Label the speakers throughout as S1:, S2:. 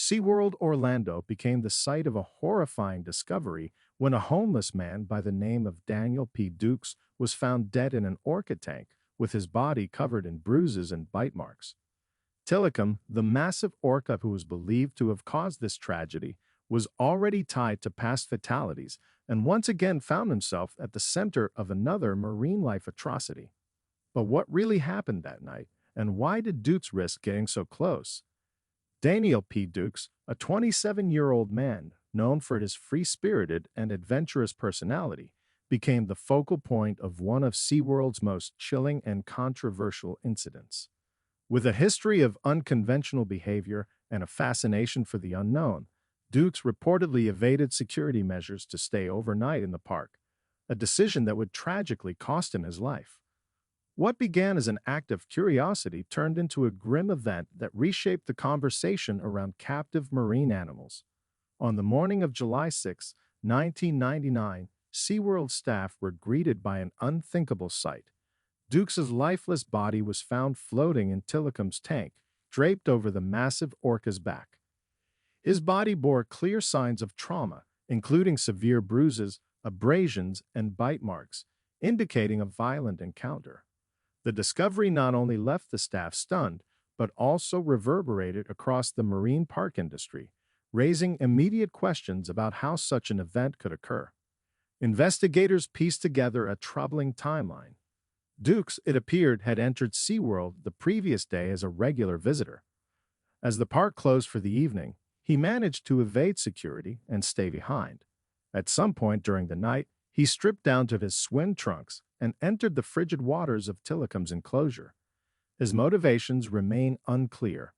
S1: SeaWorld Orlando became the site of a horrifying discovery when a homeless man by the name of Daniel P. Dukes was found dead in an orca tank with his body covered in bruises and bite marks. Tilikum, the massive orca who was believed to have caused this tragedy, was already tied to past fatalities and once again found himself at the center of another marine life atrocity. But what really happened that night, and why did Dukes risk getting so close? Daniel P. Dukes, a 27-year-old man known for his free-spirited and adventurous personality, became the focal point of one of SeaWorld's most chilling and controversial incidents. With a history of unconventional behavior and a fascination for the unknown, Dukes reportedly evaded security measures to stay overnight in the park, a decision that would tragically cost him his life. What began as an act of curiosity turned into a grim event that reshaped the conversation around captive marine animals. On the morning of July 6, 1999, SeaWorld staff were greeted by an unthinkable sight. Dukes's lifeless body was found floating in Tilikum's tank, draped over the massive orca's back. His body bore clear signs of trauma, including severe bruises, abrasions, and bite marks, indicating a violent encounter. The discovery not only left the staff stunned, but also reverberated across the marine park industry, raising immediate questions about how such an event could occur. Investigators pieced together a troubling timeline. Dukes, it appeared, had entered SeaWorld the previous day as a regular visitor. As the park closed for the evening, he managed to evade security and stay behind. At some point during the night, he stripped down to his swim trunks and entered the frigid waters of Tilikum's enclosure. His motivations remain unclear.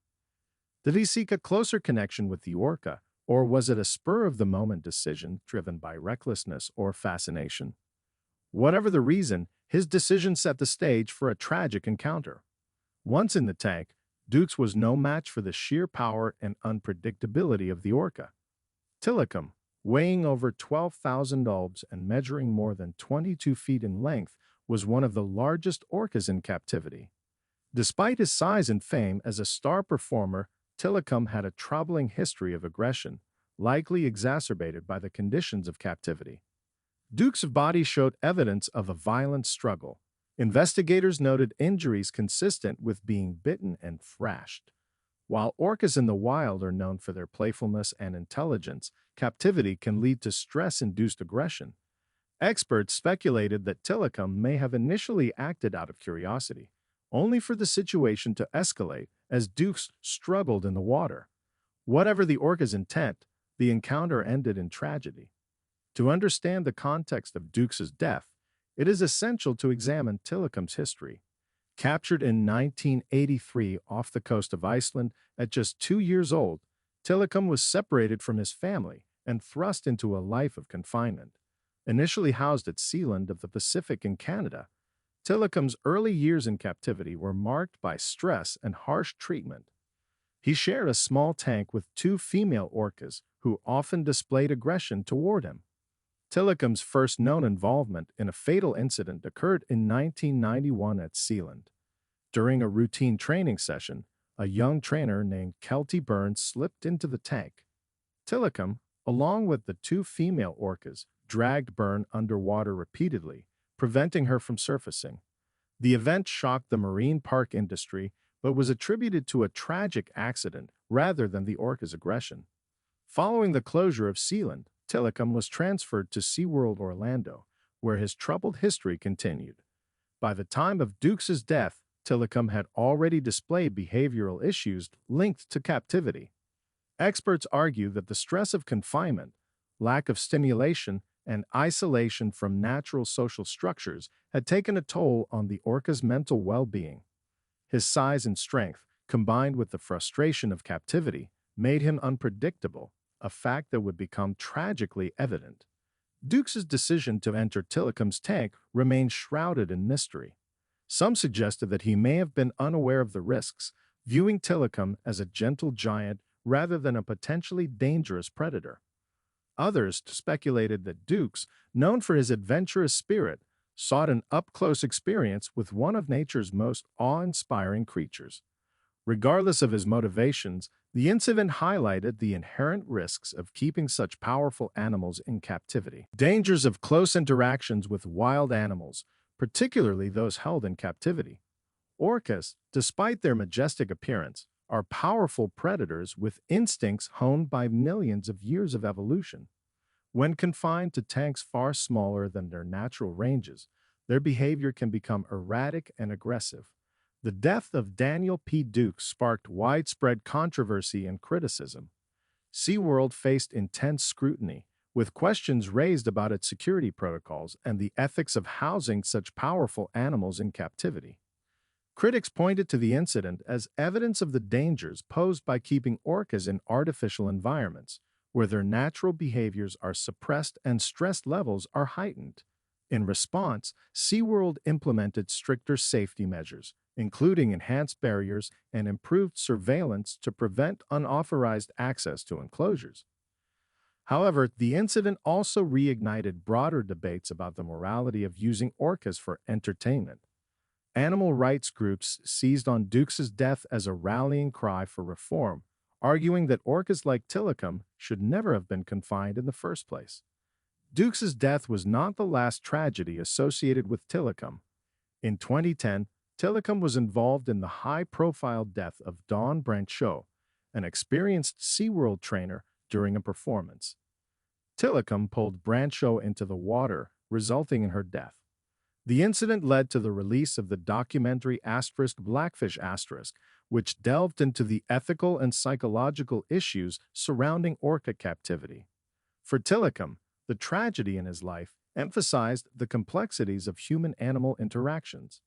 S1: Did he seek a closer connection with the orca, or was it a spur-of-the-moment decision driven by recklessness or fascination? Whatever the reason, his decision set the stage for a tragic encounter. Once in the tank, Dukes was no match for the sheer power and unpredictability of the orca. Tilikum, weighing over 12,000 pounds and measuring more than 22 feet in length, was one of the largest orcas in captivity. Despite his size and fame as a star performer, Tilikum had a troubling history of aggression, likely exacerbated by the conditions of captivity. Dukes' body showed evidence of a violent struggle. Investigators noted injuries consistent with being bitten and thrashed. While orcas in the wild are known for their playfulness and intelligence, captivity can lead to stress-induced aggression. Experts speculated that Tilikum may have initially acted out of curiosity, only for the situation to escalate as Dukes struggled in the water. Whatever the orca's intent, the encounter ended in tragedy. To understand the context of Dukes' death, it is essential to examine Tilikum's history. Captured in 1983 off the coast of Iceland at just 2 years old, Tilikum was separated from his family and thrust into a life of confinement. Initially housed at Sealand of the Pacific in Canada, Tilikum's early years in captivity were marked by stress and harsh treatment. He shared a small tank with 2 female orcas who often displayed aggression toward him. Tilikum's first known involvement in a fatal incident occurred in 1991 at Sealand. During a routine training session, a young trainer named Kelty Burns slipped into the tank. Tilikum, along with the 2 female orcas, dragged Burn underwater repeatedly, preventing her from surfacing. The event shocked the marine park industry, but was attributed to a tragic accident rather than the orca's aggression. Following the closure of Sealand, Tilikum was transferred to SeaWorld Orlando, where his troubled history continued. By the time of Dukes' death, Tilikum had already displayed behavioral issues linked to captivity. Experts argue that the stress of confinement, lack of stimulation, and isolation from natural social structures had taken a toll on the orca's mental well-being. His size and strength, combined with the frustration of captivity, made him unpredictable, a fact that would become tragically evident. Dukes' decision to enter Tilikum's tank remained shrouded in mystery. Some suggested that he may have been unaware of the risks, viewing Tilikum as a gentle giant rather than a potentially dangerous predator. Others speculated that Dukes, known for his adventurous spirit, sought an up-close experience with one of nature's most awe-inspiring creatures. Regardless of his motivations, The incident highlighted the inherent risks of keeping such powerful animals in captivity. Dangers of close interactions with wild animals, particularly those held in captivity. Orcas, despite their majestic appearance, are powerful predators with instincts honed by millions of years of evolution. When confined to tanks far smaller than their natural ranges, their behavior can become erratic and aggressive. The death of Daniel P. Duke sparked widespread controversy and criticism. SeaWorld faced intense scrutiny, with questions raised about its security protocols and the ethics of housing such powerful animals in captivity. Critics pointed to the incident as evidence of the dangers posed by keeping orcas in artificial environments, where their natural behaviors are suppressed and stress levels are heightened. In response, SeaWorld implemented stricter safety measures, including enhanced barriers and improved surveillance to prevent unauthorized access to enclosures. However, the incident also reignited broader debates about the morality of using orcas for entertainment. Animal rights groups seized on Dukes' death as a rallying cry for reform, arguing that orcas like Tilikum should never have been confined in the first place. Dukes' death was not the last tragedy associated with Tilikum. In 2010, Tilikum was involved in the high-profile death of Dawn Brancheau, an experienced SeaWorld trainer, during a performance. Tilikum pulled Brancheau into the water, resulting in her death. The incident led to the release of the documentary Blackfish, which delved into the ethical and psychological issues surrounding orca captivity. For Tilikum, the tragedy in his life emphasized the complexities of human-animal interactions.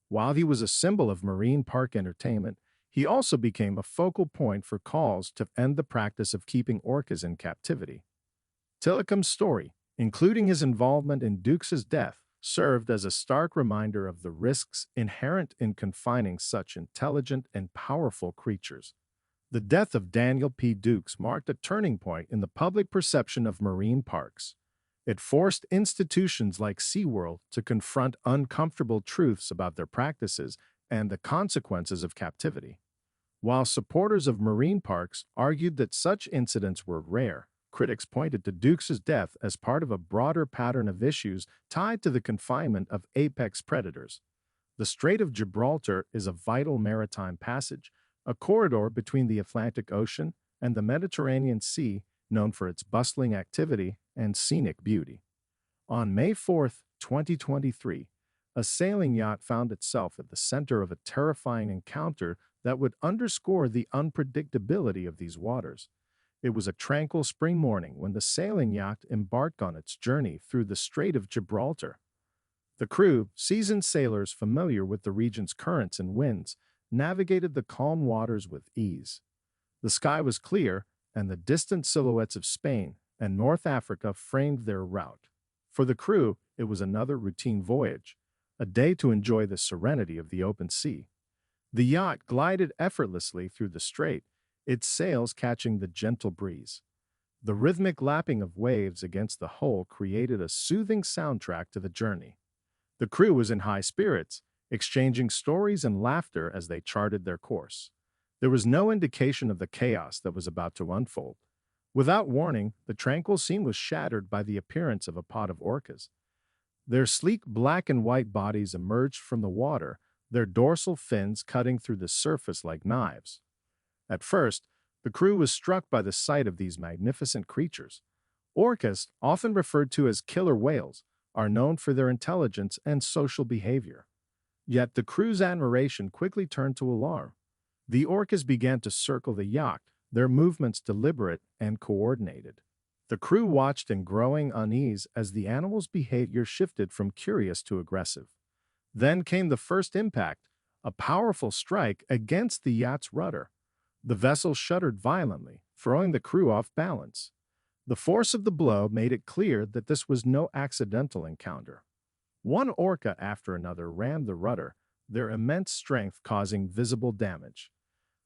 S1: While he was a symbol of marine park entertainment, he also became a focal point for calls to end the practice of keeping orcas in captivity. Tilikum's story, including his involvement in Dukes' death, served as a stark reminder of the risks inherent in confining such intelligent and powerful creatures. The death of Daniel P. Dukes marked a turning point in the public perception of marine parks. It forced institutions like SeaWorld to confront uncomfortable truths about their practices and the consequences of captivity. While supporters of marine parks argued that such incidents were rare, critics pointed to Dukes' death as part of a broader pattern of issues tied to the confinement of apex predators. The Strait of Gibraltar is a vital maritime passage, a corridor between the Atlantic Ocean and the Mediterranean Sea known for its bustling activity and scenic beauty. On May 4, 2023, a sailing yacht found itself at the center of a terrifying encounter that would underscore the unpredictability of these waters. It was a tranquil spring morning when the sailing yacht embarked on its journey through the Strait of Gibraltar. The crew, seasoned sailors familiar with the region's currents and winds, navigated the calm waters with ease. The sky was clear, and the distant silhouettes of Spain and North Africa framed their route. For the crew, it was another routine voyage, a day to enjoy the serenity of the open sea. The yacht glided effortlessly through the strait, its sails catching the gentle breeze. The rhythmic lapping of waves against the hull created a soothing soundtrack to the journey. The crew was in high spirits, exchanging stories and laughter as they charted their course. There was no indication of the chaos that was about to unfold. Without warning, the tranquil scene was shattered by the appearance of a pod of orcas. Their sleek black and white bodies emerged from the water, their dorsal fins cutting through the surface like knives. At first, the crew was struck by the sight of these magnificent creatures. Orcas, often referred to as killer whales, are known for their intelligence and social behavior. Yet the crew's admiration quickly turned to alarm. The orcas began to circle the yacht, their movements deliberate and coordinated. The crew watched in growing unease as the animals' behavior shifted from curious to aggressive. Then came the first impact, a powerful strike against the yacht's rudder. The vessel shuddered violently, throwing the crew off balance. The force of the blow made it clear that this was no accidental encounter. One orca after another rammed the rudder, their immense strength causing visible damage.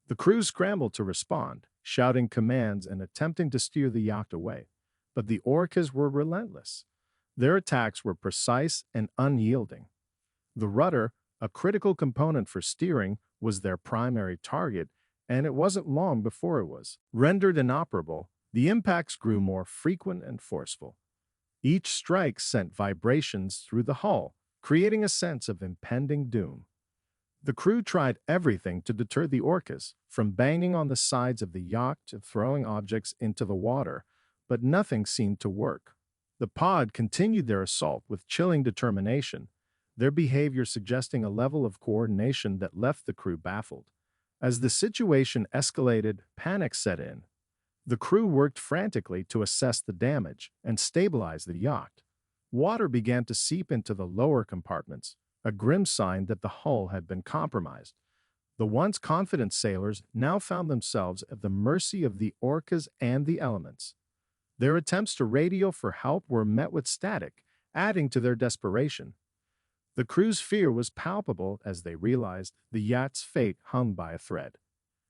S1: The crew scrambled to respond, shouting commands and attempting to steer the yacht away. But the orcas were relentless. Their attacks were precise and unyielding. The rudder, a critical component for steering, was their primary target, and it wasn't long before it was rendered inoperable. The impacts grew more frequent and forceful. Each strike sent vibrations through the hull, creating a sense of impending doom. The crew tried everything to deter the orcas, from banging on the sides of the yacht to throwing objects into the water, but nothing seemed to work. The pod continued their assault with chilling determination, their behavior suggesting a level of coordination that left the crew baffled. As the situation escalated, panic set in. The crew worked frantically to assess the damage and stabilize the yacht. Water began to seep into the lower compartments, a grim sign that the hull had been compromised. The once confident sailors now found themselves at the mercy of the orcas and the elements. Their attempts to radio for help were met with static, adding to their desperation. The crew's fear was palpable as they realized the yacht's fate hung by a thread.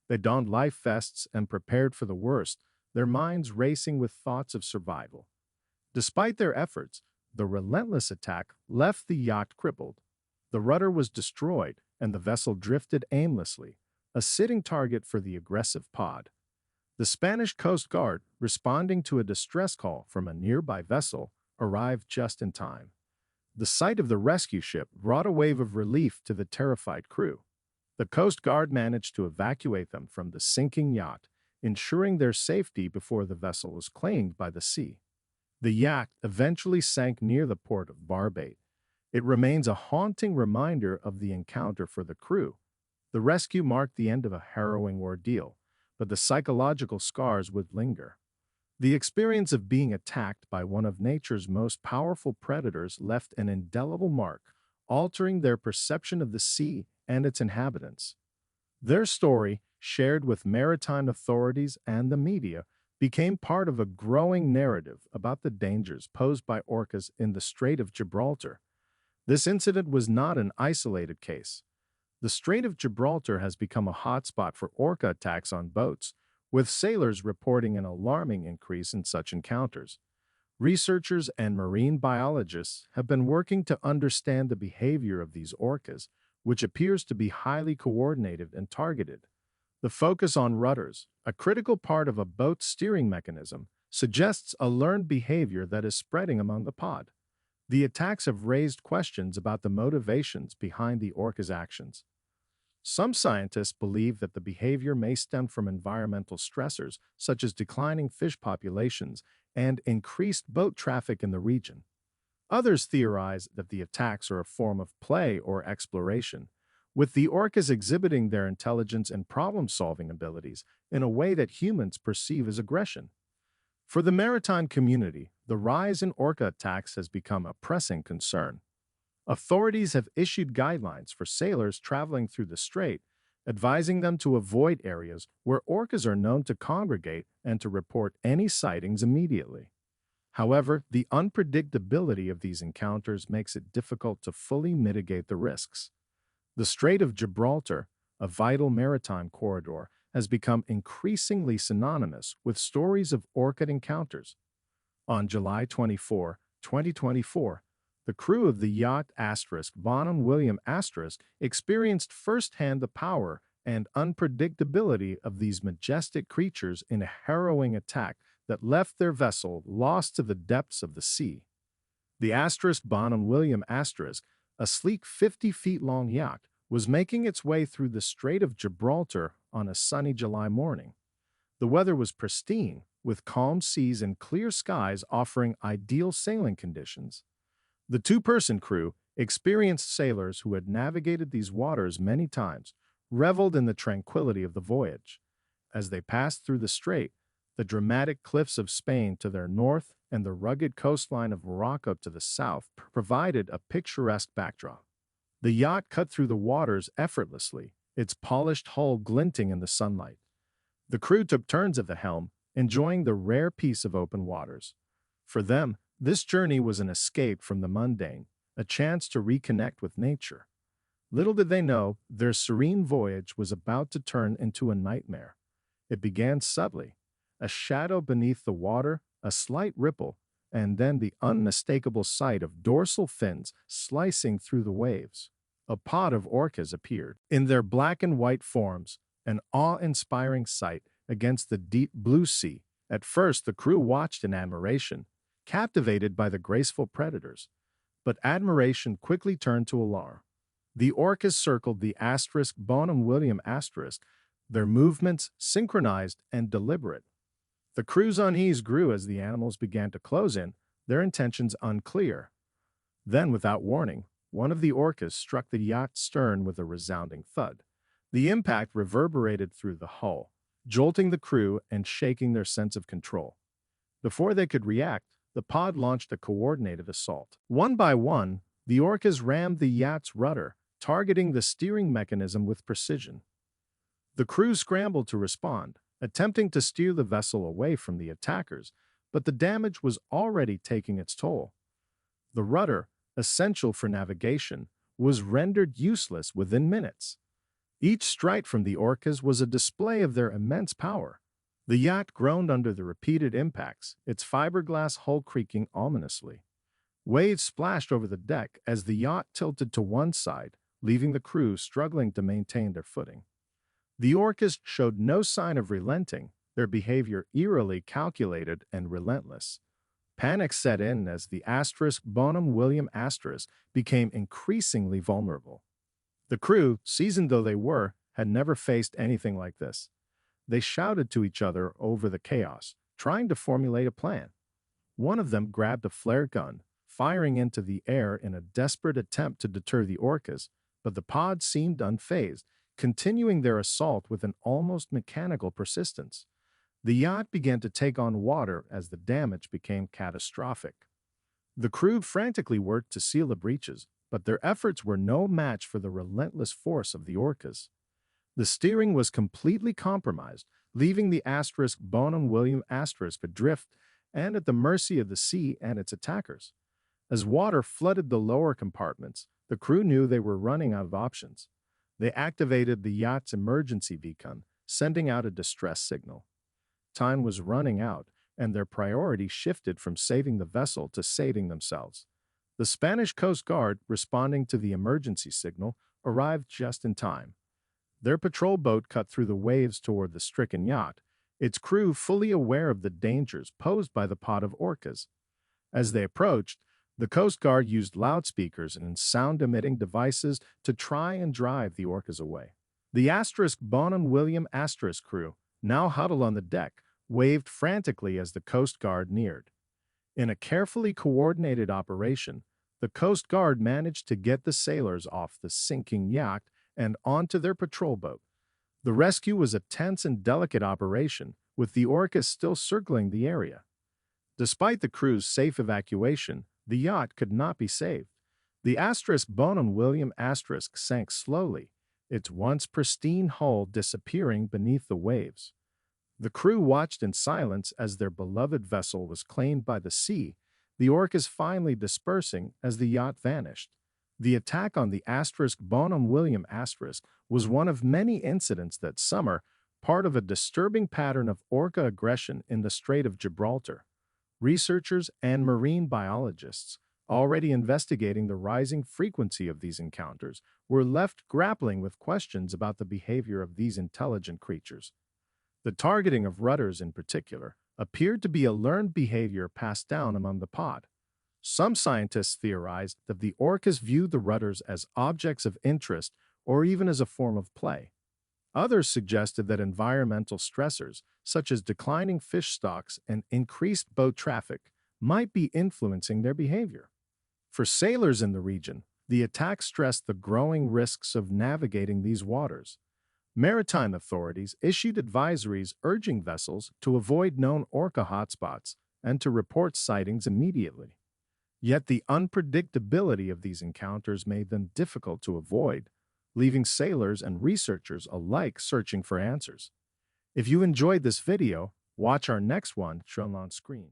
S1: They donned life vests and prepared for the worst, their minds racing with thoughts of survival. Despite their efforts, the relentless attack left the yacht crippled. The rudder was destroyed, and the vessel drifted aimlessly, a sitting target for the aggressive pod. The Spanish Coast Guard, responding to a distress call from a nearby vessel, arrived just in time. The sight of the rescue ship brought a wave of relief to the terrified crew. The Coast Guard managed to evacuate them from the sinking yacht, ensuring their safety before the vessel was claimed by the sea. The yacht eventually sank near the port of Barbate. It remains a haunting reminder of the encounter for the crew. The rescue marked the end of a harrowing ordeal, but the psychological scars would linger. The experience of being attacked by one of nature's most powerful predators left an indelible mark, altering their perception of the sea and its inhabitants. Their story, shared with maritime authorities and the media, became part of a growing narrative about the dangers posed by orcas in the Strait of Gibraltar. This incident was not an isolated case. The Strait of Gibraltar has become a hotspot for orca attacks on boats, with sailors reporting an alarming increase in such encounters. Researchers and marine biologists have been working to understand the behavior of these orcas, which appears to be highly coordinated and targeted. The focus on rudders, a critical part of a boat's steering mechanism, suggests a learned behavior that is spreading among the pod. The attacks have raised questions about the motivations behind the orca's actions. Some scientists believe that the behavior may stem from environmental stressors, such as declining fish populations and increased boat traffic in the region. Others theorize that the attacks are a form of play or exploration, with the orcas exhibiting their intelligence and problem-solving abilities in a way that humans perceive as aggression. For the maritime community, the rise in orca attacks has become a pressing concern. Authorities have issued guidelines for sailors traveling through the strait, advising them to avoid areas where orcas are known to congregate and to report any sightings immediately. However, the unpredictability of these encounters makes it difficult to fully mitigate the risks. The Strait of Gibraltar, a vital maritime corridor, has become increasingly synonymous with stories of orca encounters. On July 24, 2024, the crew of the yacht Bonham William experienced firsthand the power and unpredictability of these majestic creatures in a harrowing attack that left their vessel lost to the depths of the sea. The Bonham William a sleek 50 feet long yacht, was making its way through the Strait of Gibraltar on a sunny July morning. The weather was pristine, with calm seas and clear skies offering ideal sailing conditions. The two-person crew, experienced sailors who had navigated these waters many times, reveled in the tranquility of the voyage. As they passed through the strait, the dramatic cliffs of Spain to their north and the rugged coastline of Morocco to the south provided a picturesque backdrop. The yacht cut through the waters effortlessly, its polished hull glinting in the sunlight. The crew took turns at the helm, enjoying the rare peace of open waters. For them, this journey was an escape from the mundane, a chance to reconnect with nature. Little did they know, their serene voyage was about to turn into a nightmare. It began subtly, a shadow beneath the water, a slight ripple, and then the unmistakable sight of dorsal fins slicing through the waves. A pod of orcas appeared. In their black and white forms, an awe-inspiring sight against the deep blue sea. At first, the crew watched in admiration, captivated by the graceful predators. But admiration quickly turned to alarm. The orcas circled the asterisk Bonham William asterisk, their movements synchronized and deliberate. The crew's unease grew as the animals began to close in, their intentions unclear. Then, without warning, one of the orcas struck the yacht's stern with a resounding thud. The impact reverberated through the hull, jolting the crew and shaking their sense of control. Before they could react, the pod launched a coordinated assault. One by one, the orcas rammed the yacht's rudder, targeting the steering mechanism with precision. The crew scrambled to respond, attempting to steer the vessel away from the attackers, but the damage was already taking its toll. The rudder, essential for navigation, was rendered useless within minutes. Each strike from the orcas was a display of their immense power. The yacht groaned under the repeated impacts, its fiberglass hull creaking ominously. Waves splashed over the deck as the yacht tilted to one side, leaving the crew struggling to maintain their footing. The orcas showed no sign of relenting, their behavior eerily calculated and relentless. Panic set in as the asterisk Bonham William asterisk became increasingly vulnerable. The crew, seasoned though they were, had never faced anything like this. They shouted to each other over the chaos, trying to formulate a plan. One of them grabbed a flare gun, firing into the air in a desperate attempt to deter the orcas, but the pod seemed unfazed, continuing their assault with an almost mechanical persistence. The yacht began to take on water as the damage became catastrophic. The crew frantically worked to seal the breaches, but their efforts were no match for the relentless force of the orcas. The steering was completely compromised, leaving the asterisk Bonham William asterisk adrift and at the mercy of the sea and its attackers. As water flooded the lower compartments, the crew knew they were running out of options. They activated the yacht's emergency beacon, sending out a distress signal. Time was running out, and their priority shifted from saving the vessel to saving themselves. The Spanish Coast Guard, responding to the emergency signal, arrived just in time. Their patrol boat cut through the waves toward the stricken yacht, its crew fully aware of the dangers posed by the pod of orcas. As they approached, the Coast Guard used loudspeakers and sound-emitting devices to try and drive the orcas away. The asterisk Bonham William asterisk crew, now huddled on the deck, waved frantically as the Coast Guard neared. In a carefully coordinated operation, the Coast Guard managed to get the sailors off the sinking yacht and onto their patrol boat. The rescue was a tense and delicate operation, with the orcas still circling the area. Despite the crew's safe evacuation, the yacht could not be saved. The asterisk Bonham William asterisk sank slowly, its once pristine hull disappearing beneath the waves. The crew watched in silence as their beloved vessel was claimed by the sea, the orcas finally dispersing as the yacht vanished. The attack on the asterisk Bonham William asterisk was one of many incidents that summer, part of a disturbing pattern of orca aggression in the Strait of Gibraltar. Researchers and marine biologists, already investigating the rising frequency of these encounters, were left grappling with questions about the behavior of these intelligent creatures. The targeting of rudders in particular appeared to be a learned behavior passed down among the pod. Some scientists theorized that the orcas viewed the rudders as objects of interest or even as a form of play. Others suggested that environmental stressors, such as declining fish stocks and increased boat traffic, might be influencing their behavior. For sailors in the region, the attack stressed the growing risks of navigating these waters. Maritime authorities issued advisories urging vessels to avoid known orca hotspots and to report sightings immediately. Yet the unpredictability of these encounters made them difficult to avoid, leaving sailors and researchers alike searching for answers. If you enjoyed this video, watch our next one shown on screen.